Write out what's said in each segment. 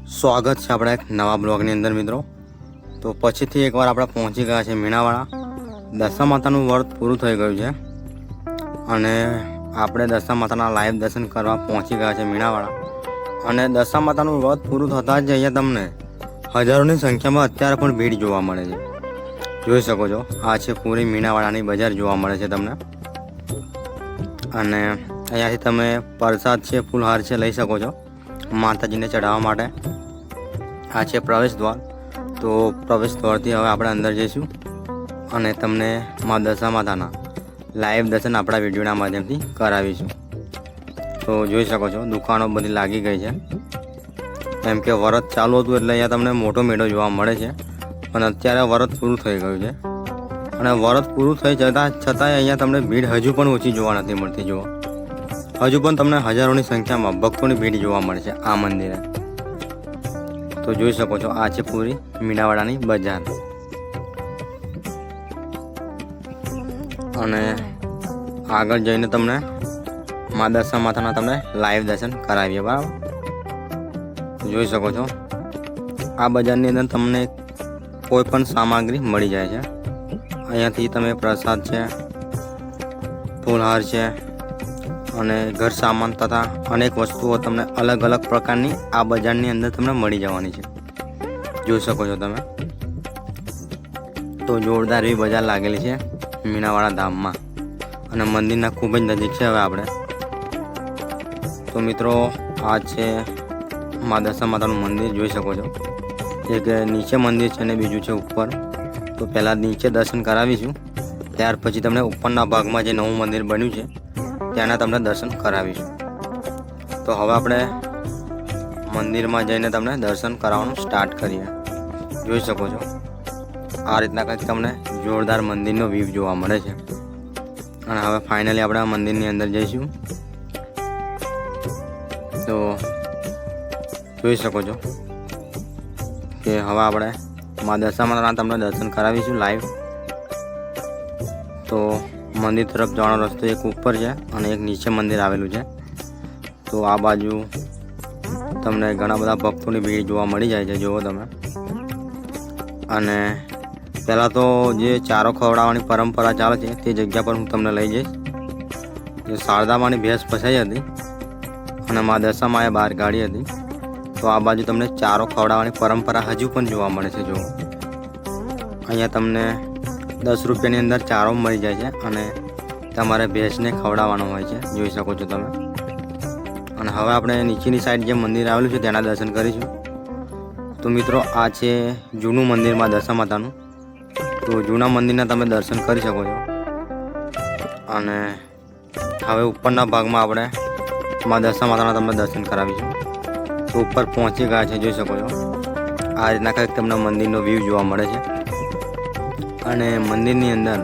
સ્વાગત છે આપણા એક નવા બ્લોગની અંદર મિત્રો। તો પછીથી એકવાર આપણે પહોંચી ગયા છે મીણાવાળા। દશા માતાનું વ્રત પૂરું થઈ ગયું છે અને આપણે દશા માતાના લાઈવ દર્શન કરવા પહોંચી ગયા છે મીણાવાળા। અને દશા માતાનું વ્રત પૂરું થતાં જ અહીંયા તમને હજારોની સંખ્યામાં અત્યારે પણ ભીડ જોવા મળે છે। જોઈ શકો છો, આ છે પૂરી મીણાવાળાની બજાર જોવા મળે છે તમને। અને અહીંયાથી તમે પ્રસાદ છે, ફૂલહાર છે લઈ શકો છો માતાજીને ચઢાવવા માટે। આ છે પ્રવેશ દ્વાર। તો પ્રવેશ દ્વારથી હવે આપણે અંદર જઈશું અને તમને મા દશા માતાના લાઈવ દર્શન આપણા વિડીયોના માધ્યમથી કરાવીશું। તો જોઈ શકો છો, દુકાનો બધી લાગી ગઈ છે, કેમ કે વ્રત ચાલુ હતું એટલે અહીંયા તમને મોટો મેળો જોવા મળે છે। પણ અત્યારે વ્રત પૂરું થઈ ગયું છે અને વ્રત પૂરું થઈ છતાંય અહીંયા તમને ભીડ હજુ પણ ઓછી જોવા નથી મળતી। જુઓ, હજુ પણ તમને હજારોની સંખ્યામાં ભક્તોની ભીડ જોવા મળે છે આ મંદિરે। તો જોઈ શકો છો, આ છે પૂરી મીણાવાળાની બજાર। અને આગળ જઈને તમને મા દશા માતાના તમને લાઈવ દર્શન કરાવીએ, બરાબર। જોઈ શકો છો, આ બજારની અંદર તમને કોઈ પણ સામગ્રી મળી જાય છે। અહીંયાથી તમે પ્રસાદ છે, ફૂલહાર છે અને ઘર સામાન તથા અનેક વસ્તુઓ તમને અલગ અલગ પ્રકારની આ બજારની અંદર તમને મળી જવાની છે। જોઈ શકો છો તમે। તો જોરદાર એવી બજાર લાગેલી છે મીણાવાળા ધામમાં અને મંદિરના ખૂબ જ નજીક છે હવે આપણે। તો મિત્રો, આ છે મા દશા માતાનું મંદિર। જોઈ શકો છો, એક નીચે મંદિર છે અને બીજું છે ઉપર। તો પહેલાં નીચે દર્શન કરાવીશું, ત્યાર પછી તમને ઉપરના ભાગમાં જે નવું મંદિર બન્યું છે ત્યાંના તમને દર્શન કરાવીશું। તો હવે આપણે મંદિરમાં જઈને તમને દર્શન કરાવવાનું સ્ટાર્ટ કરીએ। જોઈ શકો છો, આ રીતના કંઈક તમને જોરદાર મંદિરનો વ્યૂ જોવા મળે છે। અને હવે ફાઇનલી આપણે આ મંદિરની અંદર જઈશું। તો જોઈ શકો છો કે હવે આપણે મા દશા માતાના તમને દર્શન કરાવીશું લાઈવ। તો મંદિર તરફ જવાનો રસ્તો એક ઉપર છે અને એક નીચે મંદિર આવેલું છે। તો આ બાજુ તમને ઘણા બધા ભક્તોની ભીડ જોવા મળી જાય છે, જુઓ તમે। અને પહેલાં તો જે ચારો ખવડાવવાની પરંપરા ચાલે છે તે જગ્યા પર હું તમને લઈ જઈશ। જે શારદામાની ભેંસ ફસાઈ હતી અને મા દશામાએ બહાર કાઢી હતી। તો આ બાજુ તમને ચારો ખવડાવવાની પરંપરા હજુ પણ જોવા મળે છે। જુઓ, અહીંયા તમને 10 રૂપિયાની અંદર ચારો મળી જાય છે અને તમારે ભેંસને ખવડાવવાનો હોય છે। જોઈ શકો છો તમે। અને હવે આપણે નીચેની સાઈડ જે મંદિર આવેલું છે તેના દર્શન કરીશું। તો મિત્રો, આ છે જૂનું મંદિર મા દશા માતાનું। તો જૂના મંદિરના તમે દર્શન કરી શકો છો। અને હવે ઉપરના ભાગમાં આપણે મા દશા માતાના તમને દર્શન કરાવીશું। તો ઉપર પહોંચી ગયા છે, જોઈ શકો છો। આ રીતના કંઈક તમને મંદિરનો વ્યૂ જોવા મળે છે। અને મંદિરની અંદર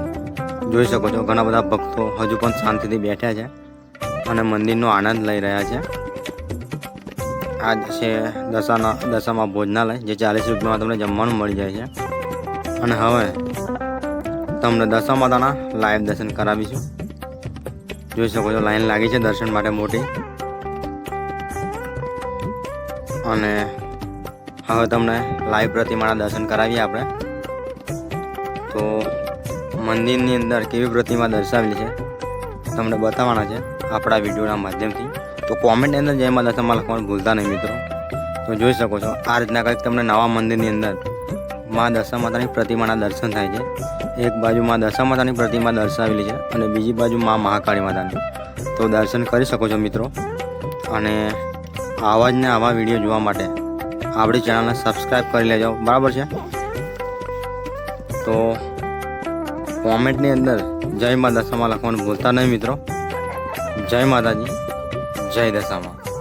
જોઈ શકો છો, ઘણા બધા ભક્તો હજુ પણ શાંતિથી બેઠા છે અને મંદિરનો આનંદ લઈ રહ્યા છે। આ છે દશામાં ભોજનાલય, જે 40 રૂપિયામાં તમને જમવાનું મળી જાય છે। અને હવે તમને દશા માતાના લાઈવ દર્શન કરાવીશું। જોઈ શકો છો, લાઈન લાગી છે દર્શન માટે મોટી। અને હવે તમને લાઈવ પ્રતિમાના દર્શન કરાવીએ આપણે। તો મંદિરની અંદર કેવી પ્રતિમા દર્શાવેલી છે તમને બતાવવાના છે આપણા વિડીયોના માધ્યમથી। તો કોમેન્ટની અંદર જય મા દશામાં લખવાનું ભૂલતા નહીં મિત્રો। તો જોઈ શકો છો, આ રીતના કંઈક તમને નવા મંદિરની અંદર મા દશા માતાની પ્રતિમાના દર્શન થાય છે। એક બાજુ મા દશા માતાની પ્રતિમા દર્શાવેલી છે અને બીજી બાજુ મા મહાકાળી માતાની। તો દર્શન કરી શકો છો મિત્રો। અને આવા જ ને આવા વિડીયો જોવા માટે આપણી ચેનલને સબસ્ક્રાઈબ કરી લેજો, બરાબર છે। તો કોમેન્ટની અંદર જય મા દશામાં લખવાનું ભૂલતા નહીં મિત્રો। જય માતાજી, જય દશામાં।